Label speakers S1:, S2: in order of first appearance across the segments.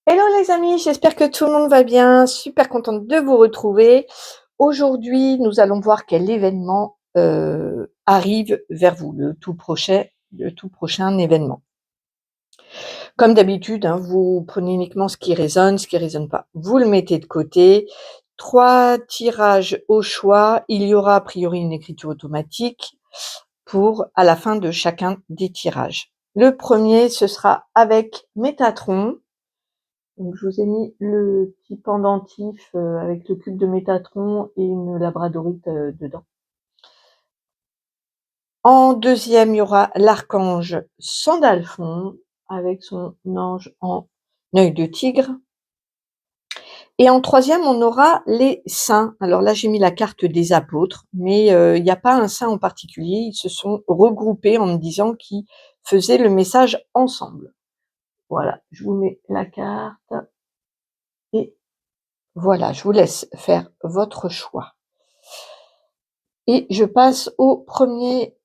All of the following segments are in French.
S1: Hello les amis, j'espère que tout le monde va bien. Super contente de vous retrouver. Aujourd'hui, nous allons voir quel événement arrive vers vous, le tout prochain événement. Comme d'habitude, hein, vous prenez uniquement ce qui résonne pas, vous le mettez de côté. 3 tirages au choix. Il y aura a priori une écriture automatique pour à la fin de chacun des tirages. Le premier, ce sera avec Métatron. Donc je vous ai mis le petit pendentif, avec le cube de Métatron et une labradorite, dedans. En deuxième, il y aura l'archange Sandalphon avec son ange en œil de tigre. Et en troisième, on aura les saints. Alors là, j'ai mis la carte des apôtres, mais il n'y a pas un saint en particulier. Ils se sont regroupés en me disant qu'ils faisaient le message ensemble. Voilà, je vous mets la carte et voilà, je vous laisse faire votre choix. Et je passe au premier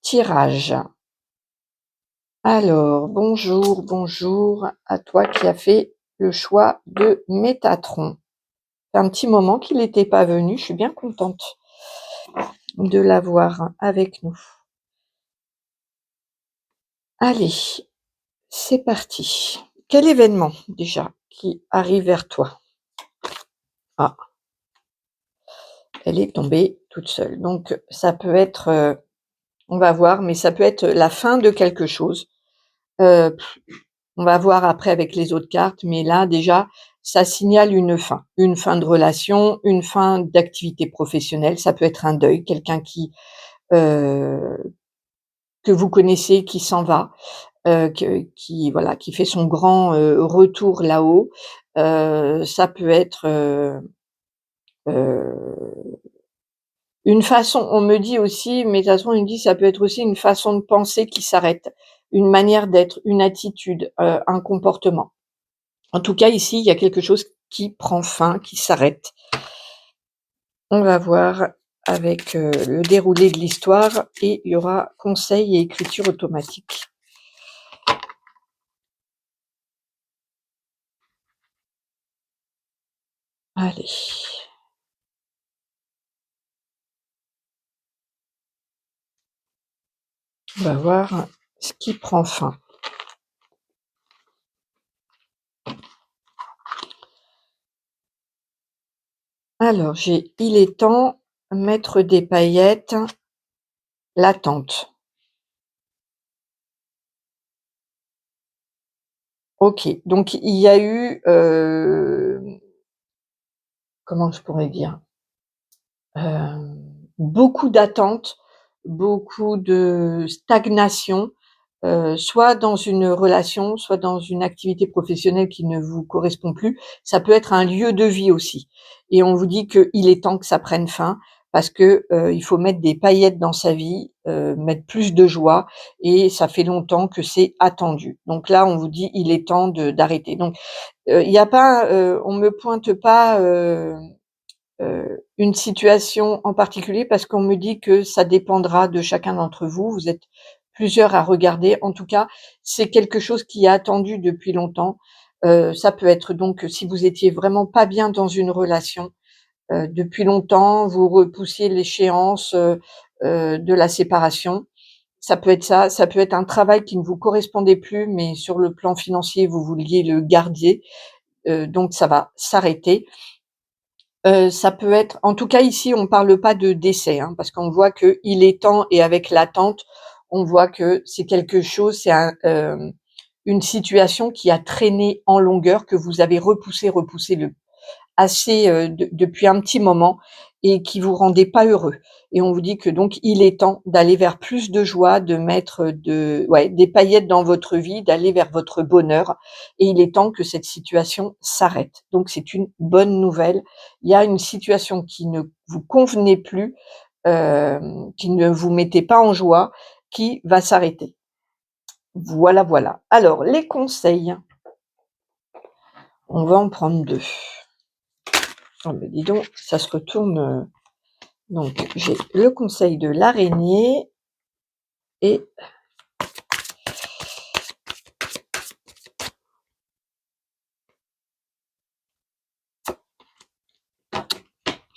S1: tirage. Alors, bonjour à toi qui as fait le choix de Métatron. C'est un petit moment qu'il n'était pas venu, je suis bien contente de l'avoir avec nous. Allez, c'est parti. Quel événement déjà qui arrive vers toi? Ah, elle est tombée toute seule. Donc ça peut être, on va voir, mais ça peut être la fin de quelque chose. Heu, on va voir après avec les autres cartes, mais là déjà, ça signale une fin de relation, une fin d'activité professionnelle. Ça peut être un deuil, quelqu'un heu, que vous connaissez qui s'en va, qui voilà, qui fait son grand, retour là-haut. Ça peut être, heu, une façon on me dit aussi, mais de toute façon, il me dit: «Ça peut être aussi une façon de penser qui s'arrête, une manière d'être, une attitude, un comportement». En tout cas, ici, il y a quelque chose qui prend fin, qui s'arrête. On va voir avec, le déroulé de l'histoire et il y aura conseil et écriture automatique. Allez, on va voir ce qui prend fin. Alors j'ai il est temps, mettre des paillettes, l'attente. OK, donc il y a eu, comment je pourrais dire? Beaucoup d'attentes, beaucoup de stagnation, soit dans une relation, soit dans une activité professionnelle qui ne vous correspond plus. Ça peut être un lieu de vie aussi et on vous dit qu'il est temps que ça prenne fin parce que, il faut mettre des paillettes dans sa vie, mettre plus de joie et ça fait longtemps que c'est attendu. Donc là, on vous dit: «Il est temps de d'arrêter». Donc, il y a pas, on me pointe pas, une situation en particulier parce qu'on me dit que ça dépendra de chacun d'entre vous. Vous êtes plusieurs à regarder. En tout cas, c'est quelque chose qui est attendu depuis longtemps. Ça peut être donc si vous étiez vraiment pas bien dans une relation, depuis longtemps, vous repoussiez l'échéance, de la séparation. Ça peut être ça, ça peut être un travail qui ne vous correspondait plus, mais sur le plan financier, vous vouliez le garder, donc ça va s'arrêter. Ça peut être en tout cas ici on parle pas de décès, hein, parce qu'on voit qu'il est temps et avec l'attente, on voit que c'est quelque chose, c'est une situation qui a traîné en longueur, que vous avez repoussé le assez, depuis un petit moment et qui vous rendait pas heureux et on vous dit que donc il est temps d'aller vers plus de joie, de mettre, des paillettes dans votre vie, d'aller vers votre bonheur et il est temps que cette situation s'arrête. Donc c'est une bonne nouvelle. Il y a une situation qui ne vous convenait plus, qui ne vous mettait pas en joie, qui va s'arrêter. Voilà, voilà. Alors les conseils, on va en prendre 2. Ah beh, dis donc, ça se retourne, donc j'ai le conseil de l'araignée et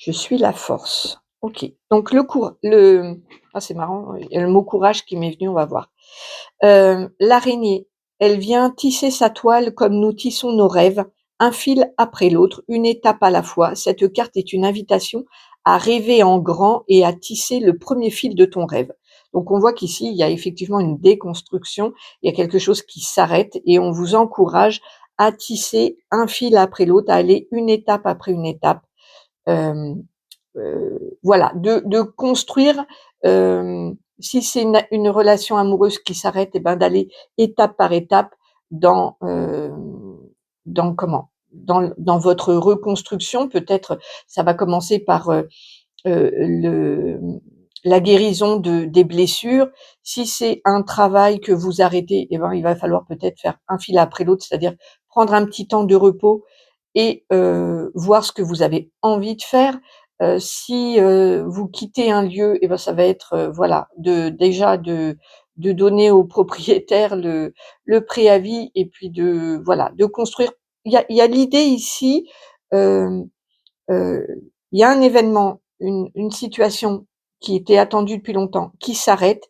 S1: Je suis la force. OK. Donc le ah c'est marrant, il y a le mot courage qui m'est venu, on va voir. L'araignée, elle vient tisser sa toile comme nous tissons nos rêves, un fil après l'autre, une étape à la fois. Cette carte est une invitation à rêver en grand et à tisser le premier fil de ton rêve. Donc on voit qu'ici, il y a effectivement une déconstruction, il y a quelque chose qui s'arrête et on vous encourage à tisser un fil après l'autre, à aller une étape après une étape. Hem voilà, de construire, si c'est une relation amoureuse qui s'arrête et ben, d'aller étape par étape dans, dans comment? Dans votre reconstruction. Peut-être ça va commencer par, le la guérison des blessures. Si c'est un travail que vous arrêtez et ben, il va falloir peut-être faire un fil après l'autre, c'est-à-dire prendre un petit temps de repos et voir ce que vous avez envie de faire. Si, vous quittez un lieu et ben, ça va être, voilà, de donner au propriétaire le préavis et puis de voilà, de construire. Il y a l'idée ici, hem, heu, il y a un événement, une situation qui était attendue depuis longtemps, qui s'arrête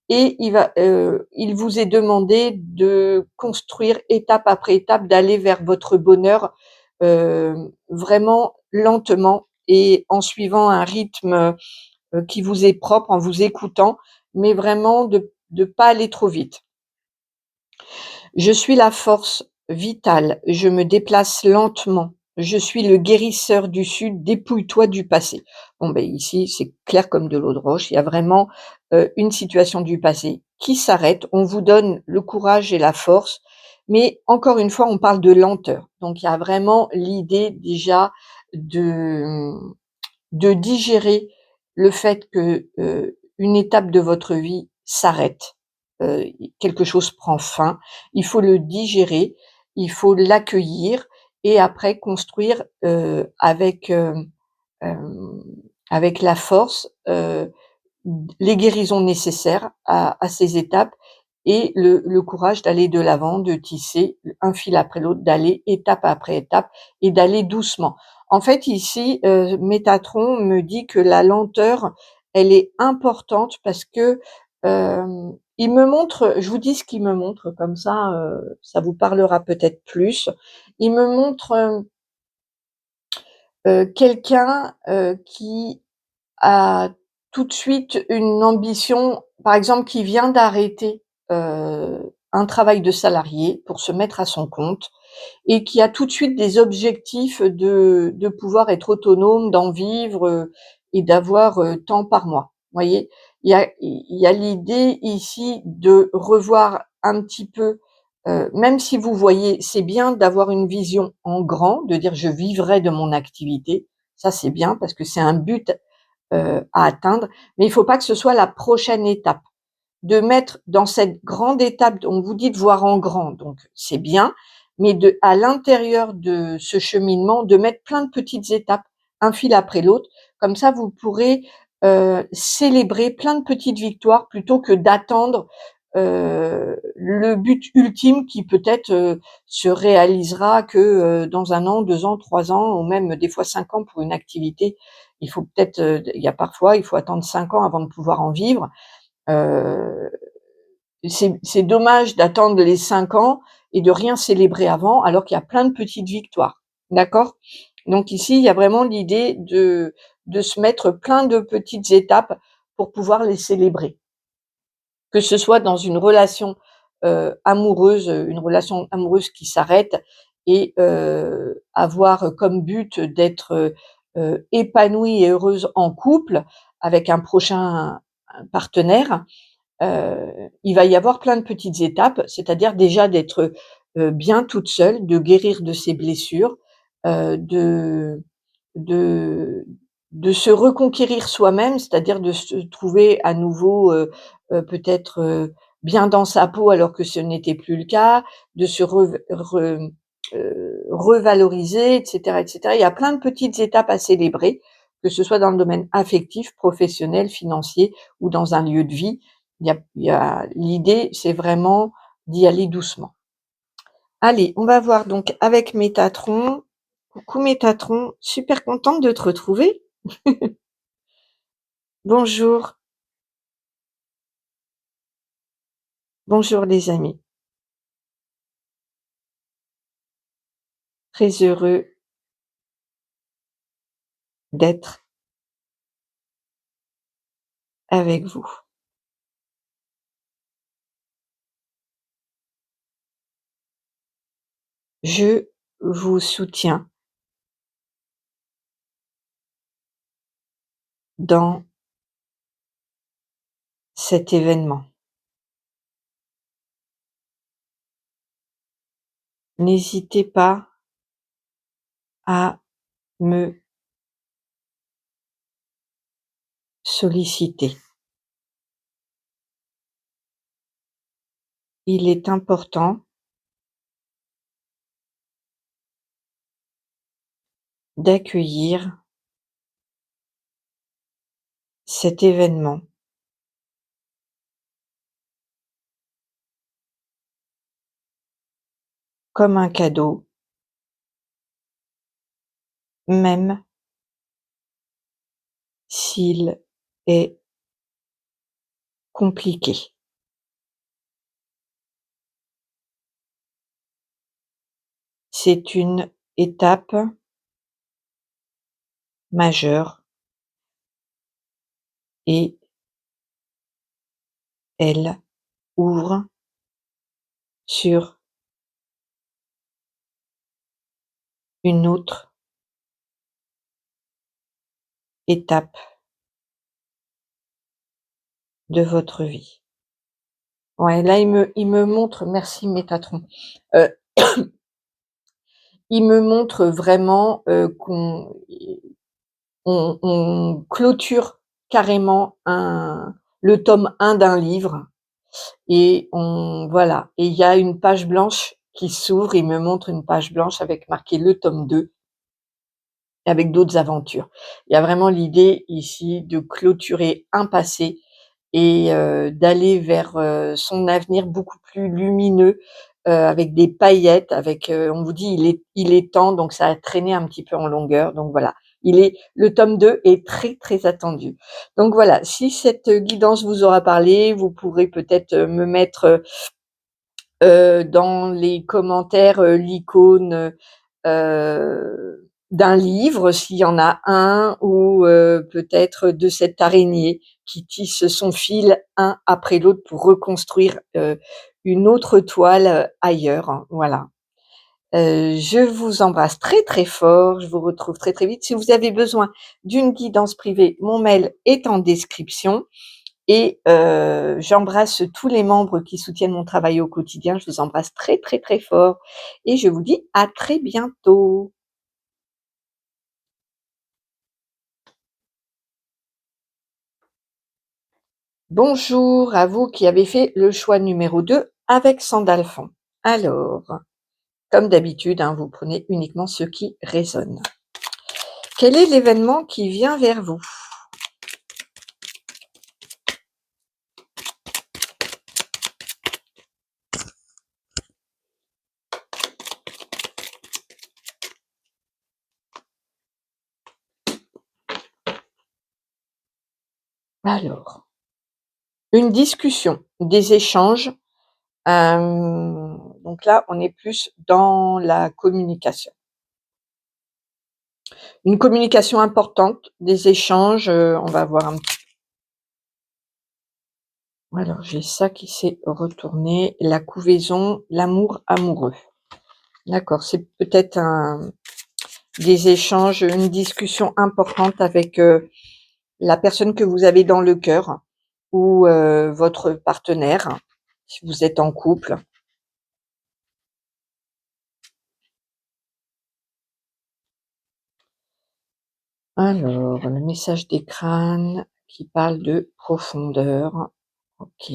S1: et il vous est demandé de construire étape après étape, d'aller vers votre bonheur, vraiment lentement et en suivant un rythme, qui vous est propre, en vous écoutant, mais vraiment de pas aller trop vite. Je suis la force vitale, je me déplace lentement. Je suis le guérisseur du Sud, dépouille-toi du passé. Bon, ben, ici, c'est clair comme de l'eau de roche. Il y a vraiment, une situation du passé qui s'arrête. On vous donne le courage et la force, mais encore une fois, on parle de lenteur. Donc il y a vraiment l'idée déjà de, de digérer le fait que, une étape de votre vie s'arrête, quelque chose prend fin. Il faut le digérer, il faut l'accueillir et après construire, hem, avec la force, les guérisons nécessaires à ces étapes et le courage d'aller de l'avant, de tisser un fil après l'autre, d'aller étape après étape et d'aller doucement. En fait, ici, Métatron me dit que la lenteur, elle est importante parce que, il me montre, je vous dis ce qu'il me montre comme ça vous parlera peut-être plus. Il me montre, quelqu'un, qui a tout de suite une ambition, par exemple, qui vient d'arrêter, un travail de salarié pour se mettre à son compte et qui a tout de suite des objectifs de pouvoir être autonome, d'en vivre, et d'avoir, tant par mois. Vous voyez? Il y a l'idée ici de revoir un petit peu, même si vous voyez, c'est bien d'avoir une vision en grand, de dire: «Je vivrai de mon activité». Ça, c'est bien parce que c'est un but, à atteindre, mais il faut pas que ce soit la prochaine étape. De mettre dans cette grande étape, on vous dit de voir en grand, donc c'est bien, mais à l'intérieur de ce cheminement, de mettre plein de petites étapes, un fil après l'autre. Comme ça, vous pourrez, célébrer plein de petites victoires plutôt que d'attendre, le but ultime qui peut-être, se réalisera que, dans 1 an, 2 ans, 3 ans ou même des fois 5 ans pour une activité. Il faut peut-être, il y a parfois, il faut attendre 5 ans avant de pouvoir en vivre. Heu, c'est dommage d'attendre les 5 ans et de rien célébrer avant, alors qu'il y a plein de petites victoires. D'accord? Donc ici, il y a vraiment l'idée de se mettre plein de petites étapes pour pouvoir les célébrer. Que ce soit dans une relation, amoureuse, une relation amoureuse qui s'arrête et avoir comme but d'être, épanouie et heureuse en couple avec un prochain partenaire. Il va y avoir plein de petites étapes, c'est-à-dire déjà d'être, bien toute seule, de guérir de ses blessures, de de de se reconquérir soi-même, c'est-à-dire de se trouver à nouveau, peut-être, bien dans sa peau alors que ce n'était plus le cas, de se revaloriser et cetera. Il y a plein de petites étapes à célébrer, que ce soit dans le domaine affectif, professionnel, financier ou dans un lieu de vie. Il y a l'idée, c'est vraiment d'y aller doucement. Allez, on va voir donc avec Métatron. Coucou Métatron, super contente de te retrouver. Bonjour, bonjour les amis. Très heureux d'être avec vous. Je vous soutiens dans cet événement. N'hésitez pas à me solliciter. Il est important d'accueillir cet événement comme un cadeau, même s'il est compliqué. C'est une étape majeure et elle ouvre sur une autre étape de votre vie. Ouais, là, il me montre merci Métatron. Heu, il me montre vraiment, qu'on clôture carrément un le tome 1 d'un livre et on voilà et il y a une page blanche qui s'ouvre. Il me montre une page blanche avec marqué le tome 2 avec d'autres aventures. Il y a vraiment l'idée ici de clôturer un passé et d'aller vers, son avenir beaucoup plus lumineux, avec des paillettes, avec, on vous dit: «Il est temps», donc ça a traîné un petit peu en longueur, donc voilà. Le tome 2 est très, très attendu. Donc voilà, si cette guidance vous aura parlé, vous pourrez peut-être, me mettre, dans les commentaires, l'icône, d'un livre s'il y en a un ou peut-être de cette araignée qui tisse son fil un après l'autre pour reconstruire, une autre toile, ailleurs, hein, voilà. Je vous embrasse très, très fort, je vous retrouve très, très vite. Si vous avez besoin d'une guidance privée, mon mail est en description et j'embrasse tous les membres qui soutiennent mon travail au quotidien. Je vous embrasse très, très, très fort et je vous dis à très bientôt. Bonjour à vous qui avez fait le choix numéro 2 avec Sandalphon. Alors, comme d'habitude, hein, vous prenez uniquement ce qui résonne. Quel est l'événement qui vient vers vous? Alors, une discussion, des échanges, donc là, on est plus dans la communication. Une communication importante, des échanges, on va voir un petit alors j'ai ça qui s'est retourné, la couvaison, l'amour amoureux. D'accord, c'est peut-être des échanges, une discussion importante avec, la personne que vous avez dans le cœur ou, votre partenaire, si vous êtes en couple. Alors, le message des crânes qui parle de profondeur. OK.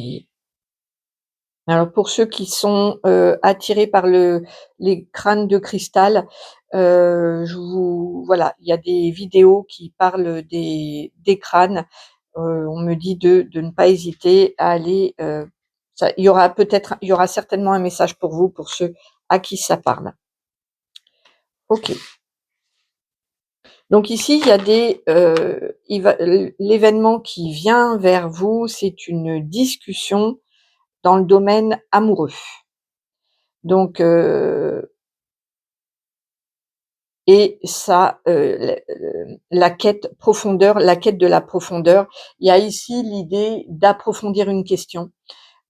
S1: Alors pour ceux qui sont, attirés par les crânes de cristal, je vous voilà, il y a des vidéos qui parlent des crânes. On me dit de ne pas hésiter à aller, ça il y aura certainement un message pour vous, pour ceux à qui ça parle. OK. Donc ici, il y a l'événement qui vient vers vous, c'est une discussion dans le domaine amoureux. Donc et ça, la quête de la profondeur. Il y a ici l'idée d'approfondir une question,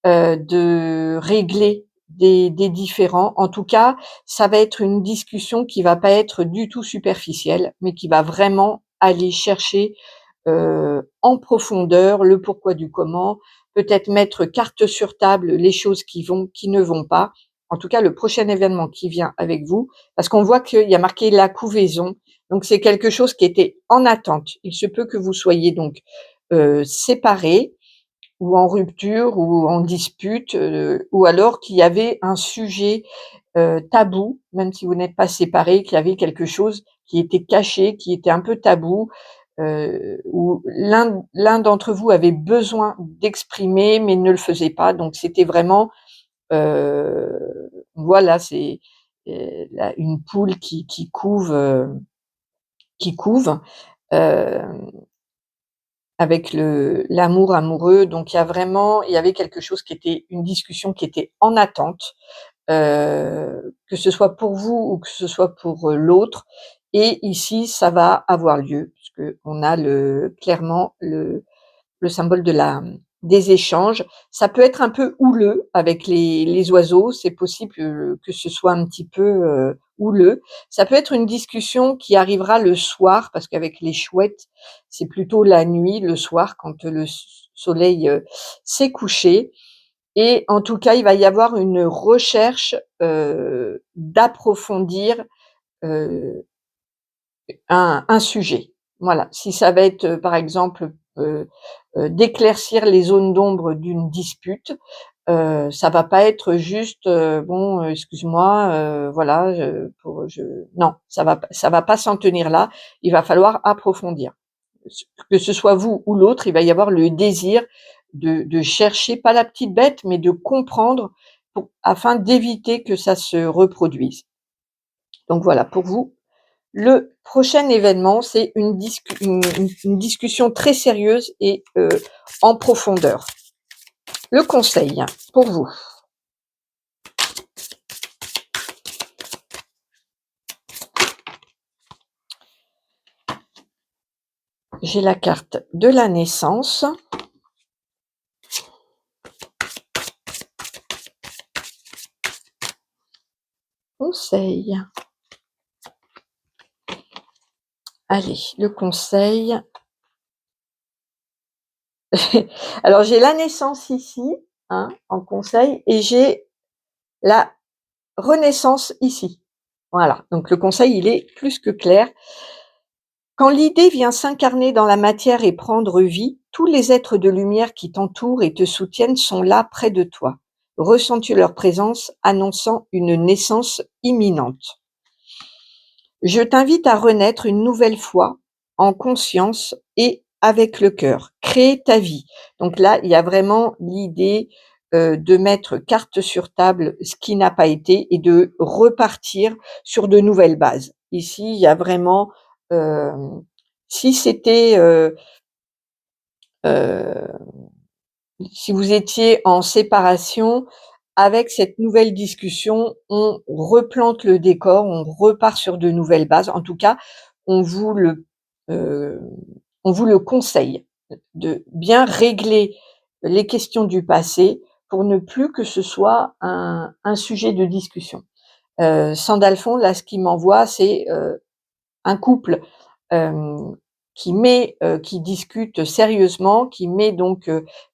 S1: de régler des différends. En tout cas, ça va être une discussion qui va pas être du tout superficielle, mais qui va vraiment aller chercher, en profondeur le pourquoi du comment, peut-être mettre carte sur table les choses qui ne vont pas. En tout cas, le prochain événement qui vient avec vous, parce qu'on voit qu'il y a marqué la couvaison, donc c'est quelque chose qui était en attente. Il se peut que vous soyez donc, séparés ou en rupture ou en dispute, ou alors qu'il y avait un sujet, tabou, même si vous n'êtes pas séparés, qu'il y avait quelque chose qui était caché, qui était un peu tabou, où l'un d'entre vous avait besoin d'exprimer, mais ne le faisait pas. Donc c'était vraiment, heu, voilà, c'est, la une poule qui couve, hem, avec l'amour amoureux. Donc il y avait quelque chose qui était une discussion qui était en attente. Que ce soit pour vous ou que ce soit pour, l'autre, et ici ça va avoir lieu puisqu'on a clairement le symbole des échanges. Ça peut être un peu houleux avec les oiseaux, c'est possible, que ce soit un petit peu, houleux. Ça peut être une discussion qui arrivera le soir parce qu'avec les chouettes, c'est plutôt la nuit, le soir quand le soleil, s'est couché, et en tout cas, il va y avoir une recherche, d'approfondir, heu, un sujet. Voilà. Si ça va être, par exemple, d'éclaircir les zones d'ombre d'une dispute, ça va pas être juste, «Bon, excuse-moi, voilà, je» non, ça va pas s'en tenir là. Il va falloir approfondir. Que ce soit vous ou l'autre, il va y avoir le désir de chercher, pas la petite bête, mais de comprendre afin d'éviter que ça se reproduise. Donc voilà, pour vous, le prochain événement, c'est une discussion très sérieuse et en profondeur. Le conseil pour vous, j'ai la carte de la naissance, conseil. Allez, le conseil. Alors j'ai la naissance ici, hein, en conseil, et j'ai la renaissance ici. Voilà, donc le conseil, il est plus que clair. Quand l'idée vient s'incarner dans la matière et prendre vie, tous les êtres de lumière qui t'entourent et te soutiennent sont là près de toi. Ressens-tu leur présence annonçant une naissance imminente? Je t'invite à renaître une nouvelle fois en conscience et avec le cœur. Créer ta vie. Donc là, il y a vraiment l'idée, de mettre carte sur table ce qui n'a pas été et de repartir sur de nouvelles bases. Ici, il y a vraiment, si c'était, heu, si vous étiez en séparation, avec cette nouvelle discussion, on replante le décor, on repart sur de nouvelles bases. En tout cas, on vous le, heu, on vous le conseille, de bien régler les questions du passé pour ne plus que ce soit un sujet de discussion. Sandalphon, là, ce qu'il m'envoie, c'est, un couple, hem, qui discute sérieusement, qui met donc,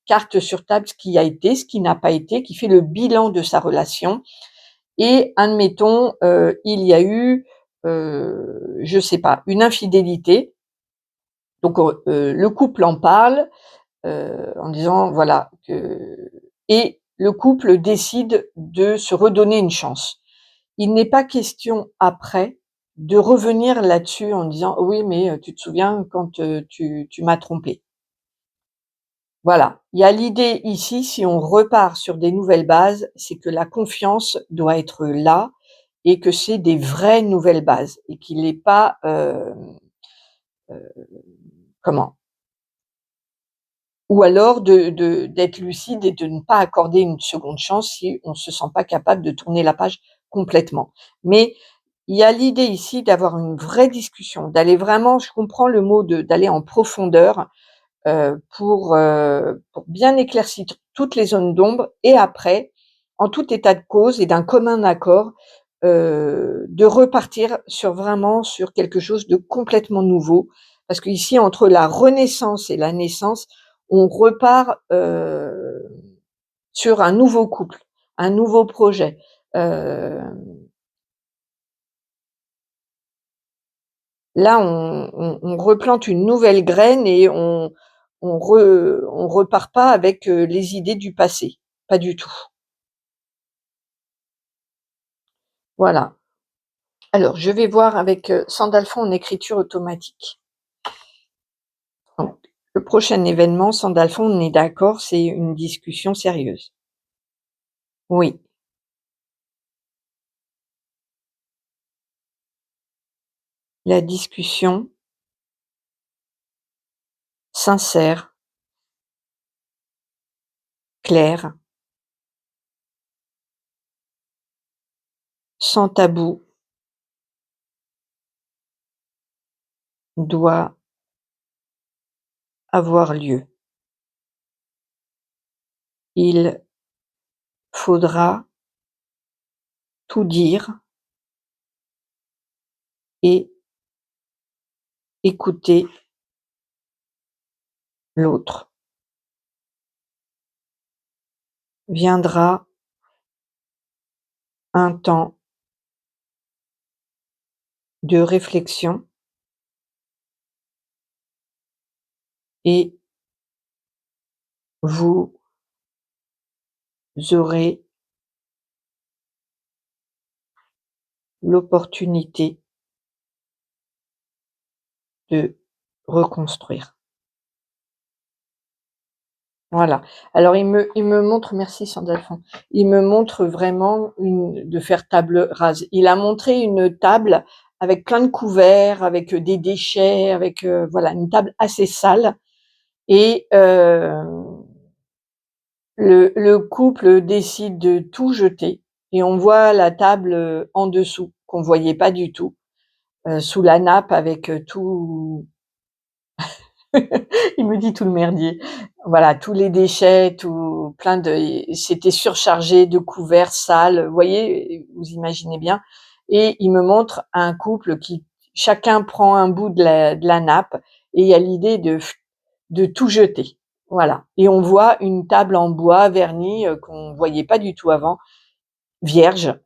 S1: carte sur table ce qui a été, ce qui n'a pas été, qui fait le bilan de sa relation, et admettons, il y a eu, je sais pas, une infidélité. Donc, le couple en parle, en disant voilà que, et le couple décide de se redonner une chance. Il n'est pas question après de revenir là-dessus en disant: «Oui, mais tu te souviens quand, tu m'as trompé». Voilà, il y a l'idée ici, si on repart sur des nouvelles bases, c'est que la confiance doit être là et que c'est des vraies nouvelles bases et qu'il n'est pas, comment? Ou alors d'être lucide et de ne pas accorder une seconde chance si on se sent pas capable de tourner la page complètement. Mais il y a l'idée ici d'avoir une vraie discussion, d'aller vraiment je comprends le mot d'aller en profondeur, pour bien éclaircir toutes les zones d'ombre et après, en tout état de cause et d'un commun accord, de repartir sur quelque chose de complètement nouveau. Parce qu'ici, entre la renaissance et la naissance, on repart, sur un nouveau couple, un nouveau projet. Heu, Là, on replante une nouvelle graine et on repart pas avec, les idées du passé, pas du tout. Voilà. Alors je vais voir avec, Sandalphon en écriture automatique. Donc le prochain événement, Sandalphon, on est d'accord, c'est une discussion sérieuse. Oui, la discussion sincère, claire, sans tabou, doit avoir lieu. Il faudra tout dire et écouter l'autre. Viendra un temps de réflexion et vous aurez l'opportunité de reconstruire. Voilà. Alors il me montre merci Sandalphon. Il me montre vraiment de faire table rase. Il a montré une table avec plein de couverts, avec, des déchets, avec, voilà, une table assez sale et le couple décide de tout jeter et on voit la table, en dessous, qu'on voyait pas du tout, sous la nappe avec, tout il me dit tout le merdier. Voilà, tous les déchets, tout plein de c'était surchargé de couverts sales, vous voyez? Vous imaginez bien et il me montre un couple qui chacun prend un bout de la nappe et il y a l'idée de tout jeter. Voilà et on voit une table en bois verni, qu'on voyait pas du tout avant, vierge,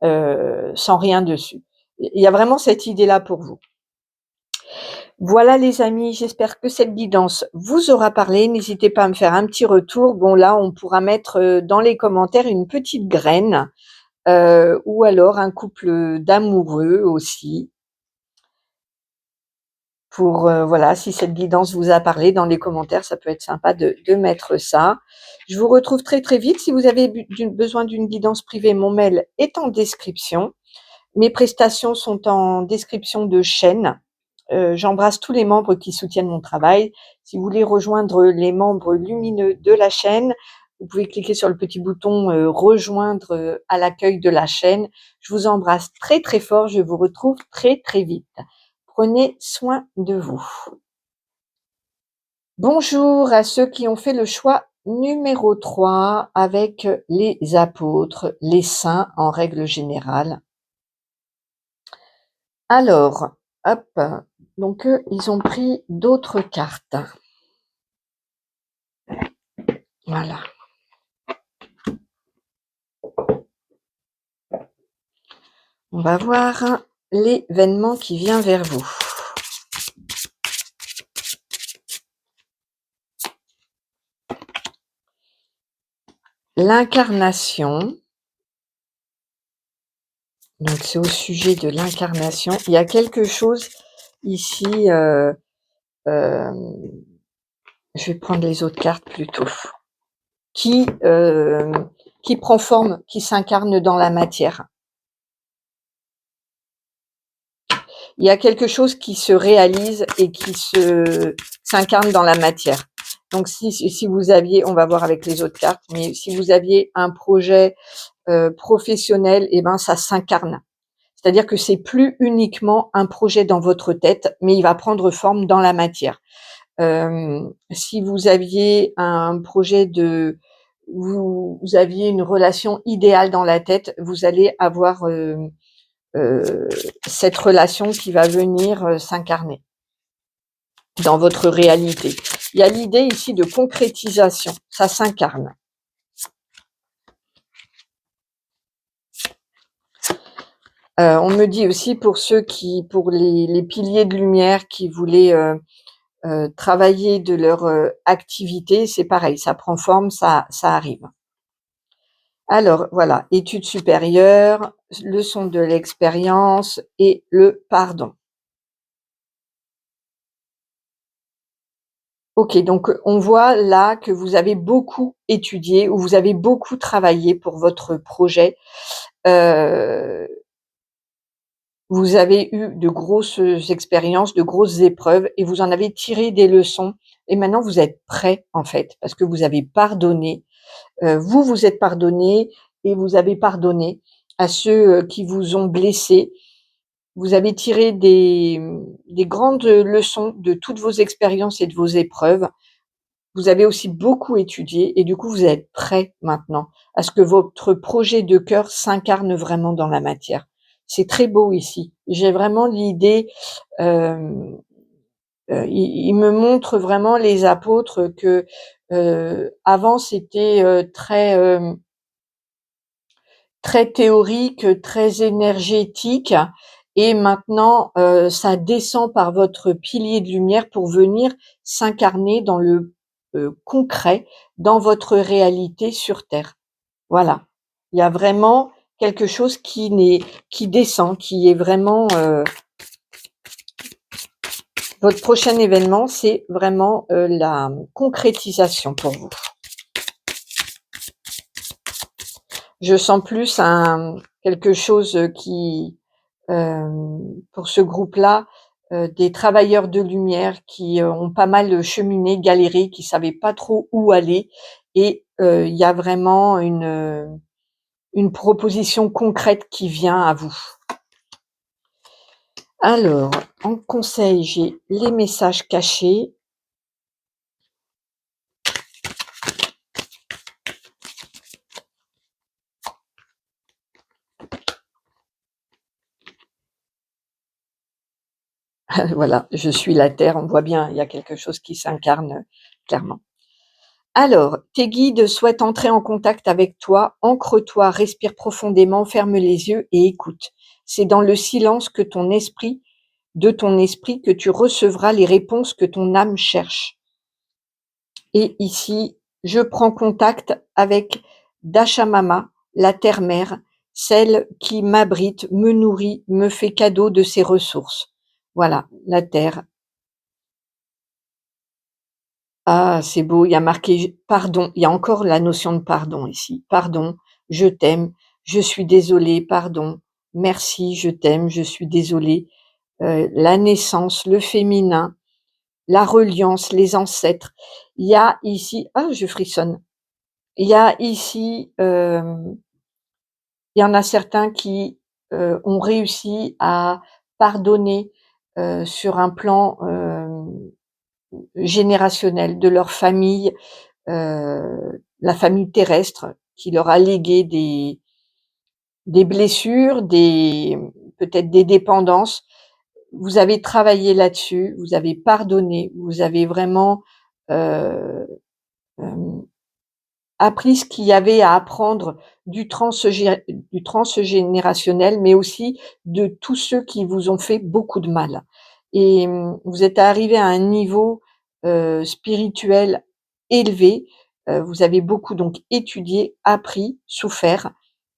S1: sans rien dessus. Il y a vraiment cette idée-là pour vous. Voilà les amis, j'espère que cette guidance vous aura parlé. N'hésitez pas à me faire un petit retour. Bon là, on pourra mettre, dans les commentaires une petite graine, ou alors un couple d'amoureux aussi pour, voilà, si cette guidance vous a parlé dans les commentaires, ça peut être sympa de mettre ça. Je vous retrouve très, très vite. Si vous avez besoin d'une guidance privée, mon mail est en description. Mes prestations sont en description de chaîne. J'embrasse tous les membres qui soutiennent mon travail. Si vous voulez rejoindre les membres lumineux de la chaîne, vous pouvez cliquer sur le petit bouton, rejoindre, à l'accueil de la chaîne. Je vous embrasse très, très fort. Je vous retrouve très, très vite. Prenez soin de vous. Bonjour à ceux qui ont fait le choix numéro 3 avec les apôtres, les saints en règle générale. Alors, hop, donc eux, ils ont pris d'autres cartes. Voilà. On va voir l'événement qui vient vers vous. L'incarnation. Donc c'est au sujet de l'incarnation. Il y a quelque chose ici, je vais prendre les autres cartes plutôt, qui, qui prend forme, qui s'incarne dans la matière. Il y a quelque chose qui se réalise et qui s'incarne dans la matière. Donc si vous aviez, on va voir avec les autres cartes, mais si vous aviez un projet professionnel, et ben ça s'incarne. C'est-à-dire que c'est plus uniquement un projet dans votre tête, mais il va prendre forme dans la matière. Si vous aviez un projet vous aviez une relation idéale dans la tête, vous allez avoir cette relation qui va venir s'incarner dans votre réalité. Il y a l'idée ici de concrétisation, ça s'incarne. On me dit aussi pour pour les piliers de lumière qui voulaient travailler de leur activité, c'est pareil, ça prend forme, ça arrive. Alors voilà, études supérieures, leçon de l'expérience et le pardon. OK, donc on voit là que vous avez beaucoup étudié ou vous avez beaucoup travaillé pour votre projet. Heu, Vous avez eu de grosses expériences, de grosses épreuves et vous en avez tiré des leçons et maintenant vous êtes prêt en fait, parce que vous avez pardonné. Vous vous êtes pardonné et vous avez pardonné à ceux, qui vous ont blessé. Vous avez tiré des grandes leçons de toutes vos expériences et de vos épreuves. Vous avez aussi beaucoup étudié et du coup, vous êtes prêt maintenant à ce que votre projet de cœur s'incarne vraiment dans la matière. C'est très beau ici. J'ai vraiment l'idée, hem, il me montre vraiment les apôtres que, avant c'était, très théorique, très énergétique et maintenant, ça descend par votre pilier de lumière pour venir s'incarner dans le, concret, dans votre réalité sur terre. Voilà. Il y a vraiment quelque chose qui descend, qui est vraiment, votre prochain événement, c'est vraiment, la concrétisation pour vous. Je sens plus quelque chose qui, pour ce groupe-là, des travailleurs de lumière qui, ont pas mal cheminé, galéré, qui savaient pas trop où aller et il y a vraiment une proposition concrète qui vient à vous. Alors, en conseil, j'ai les messages cachés. Voilà, je suis la terre, on voit bien, il y a quelque chose qui s'incarne, clairement. Alors, tes guides souhaitent entrer en contact avec toi. Ancre-toi, respire profondément, ferme les yeux et écoute. C'est dans le silence de ton esprit, que tu recevras les réponses que ton âme cherche. Et ici, je prends contact avec Dachamama, la terre-mère, celle qui m'abrite, me nourrit, me fait cadeau de ses ressources. Voilà, la terre. Ah, c'est beau, il y a marqué pardon, il y a encore la notion de pardon ici. Pardon, je t'aime, je suis désolée, pardon, merci, je t'aime, je suis désolée. La naissance, le féminin, la reliance, les ancêtres. Il y a ici, ah, je frissonne. Il y a ici, il y en a certains qui, ont réussi à pardonner, sur un plan, générationnel de leur famille, la famille terrestre qui leur a légué des blessures, peut-être des dépendances. Vous avez travaillé là-dessus, vous avez pardonné, vous avez vraiment, heu, hem, appris ce qu'il y avait à apprendre du transgénérationnel, mais aussi de tous ceux qui vous ont fait beaucoup de mal et vous êtes arrivé à un niveau, spirituel élevé, vous avez beaucoup donc étudié, appris, souffert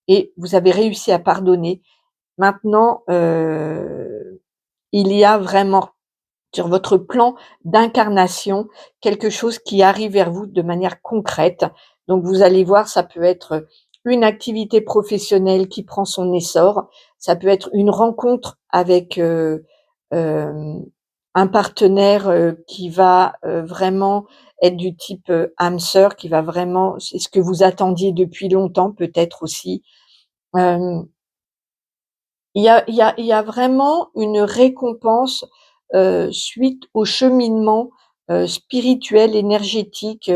S1: et vous avez réussi à pardonner. Maintenant, il y a vraiment sur votre plan d'incarnation, quelque chose qui arrive vers vous de manière concrète. Donc vous allez voir, ça peut être une activité professionnelle qui prend son essor, ça peut être une rencontre avec, hem, un partenaire, qui va, vraiment être du type, âme sœur, qui va vraiment c'est ce que vous attendiez depuis longtemps peut-être aussi. Hem, il y a vraiment une récompense, suite au cheminement, spirituel, énergétique,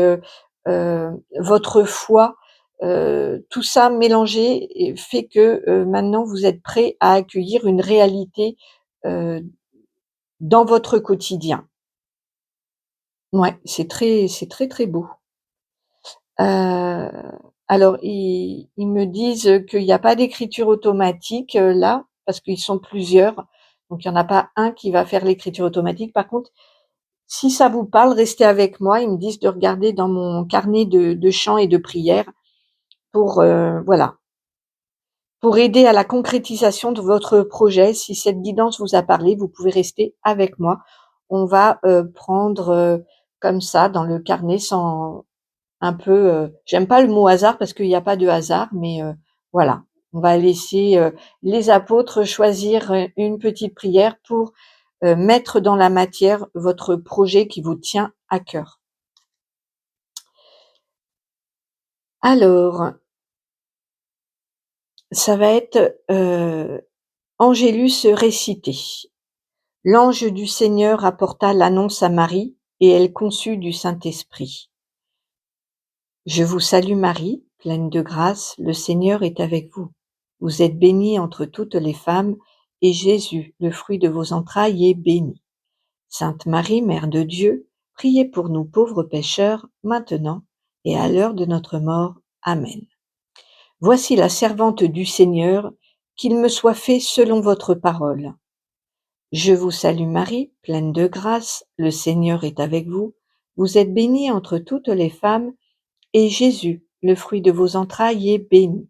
S1: votre foi, tout ça mélangé et fait que, maintenant vous êtes prêt à accueillir une réalité, heu, dans votre quotidien. Ouais, c'est très, très beau. Heu, alors ils me disent qu'il y a pas d'écriture automatique, là, parce qu'ils sont plusieurs, donc il y en a pas un qui va faire l'écriture automatique. Par contre, si ça vous parle, restez avec moi. Ils me disent de regarder dans mon carnet de chants et de prières pour, voilà, pour aider à la concrétisation de votre projet. Si cette guidance vous a parlé, vous pouvez rester avec moi. On va, prendre, comme ça dans le carnet sans un peu, j'aime pas le mot hasard parce qu'il y a pas de hasard, mais voilà. On va laisser, les apôtres choisir, une petite prière pour, mettre dans la matière votre projet qui vous tient à cœur. Alors, ça va être, Angélus récité. L'ange du Seigneur apporta l'annonce à Marie, et elle conçut du Saint-Esprit. Je vous salue Marie, pleine de grâce, le Seigneur est avec vous. Vous êtes bénie entre toutes les femmes, et Jésus, le fruit de vos entrailles, est béni. Sainte Marie, Mère de Dieu, priez pour nous pauvres pécheurs, maintenant et à l'heure de notre mort. Amen. Voici la servante du Seigneur, qu'il me soit fait selon votre parole. Je vous salue Marie, pleine de grâce, le Seigneur est avec vous. Vous êtes bénie entre toutes les femmes, et Jésus, le fruit de vos entrailles, est béni.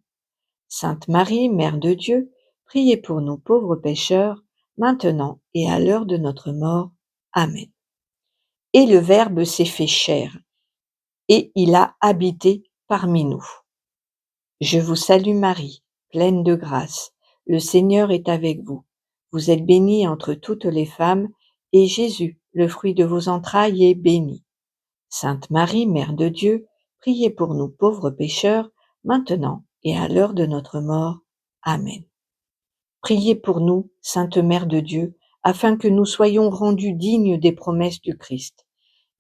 S1: Sainte Marie, Mère de Dieu, priez pour nous pauvres pécheurs, maintenant et à l'heure de notre mort. Amen. Et le Verbe s'est fait chair, et il a habité parmi nous. Je vous salue Marie, pleine de grâce, le Seigneur est avec vous. Vous êtes bénie entre toutes les femmes, et Jésus, le fruit de vos entrailles, est béni. Sainte Marie, Mère de Dieu, priez pour nous pauvres pécheurs, maintenant et à l'heure de notre mort. Amen. Priez pour nous, Sainte Mère de Dieu, afin que nous soyons rendus dignes des promesses du Christ.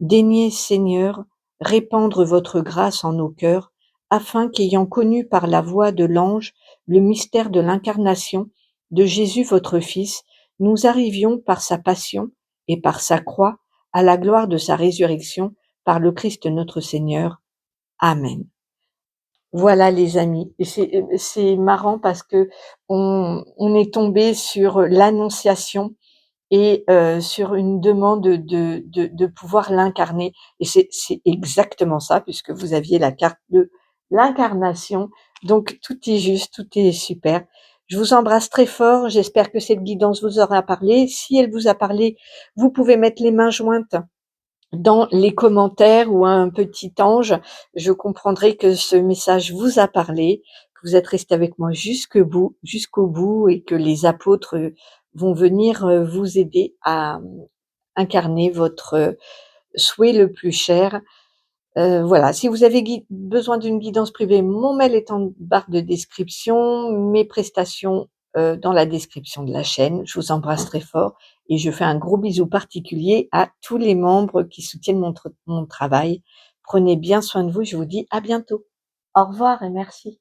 S1: Daignez, Seigneur, répandre votre grâce en nos cœurs, afin qu'ayant connu par la voix de l'ange le mystère de l'incarnation de Jésus votre Fils, nous arrivions par sa passion et par sa croix à la gloire de sa résurrection par le Christ notre Seigneur. Amen. Voilà les amis, et c'est marrant parce qu'on est tombé sur l'annonciation et sur une demande de pouvoir l'incarner, et c'est exactement ça puisque vous aviez la carte de l'incarnation, donc tout est juste, tout est super. Je vous embrasse très fort, j'espère que cette guidance vous aura parlé. Si elle vous a parlé, vous pouvez mettre les mains jointes dans les commentaires ou un petit ange. Je comprendrai que ce message vous a parlé, que vous êtes resté avec moi jusqu'au bout et que les apôtres vont venir vous aider à incarner votre souhait le plus cher. Voilà, si vous avez besoin d'une guidance privée, mon mail est en barre de description, mes prestations dans la description de la chaîne. Je vous embrasse très fort et je fais un gros bisou particulier à tous les membres qui soutiennent mon travail. Prenez bien soin de vous, je vous dis à bientôt. Au revoir et merci.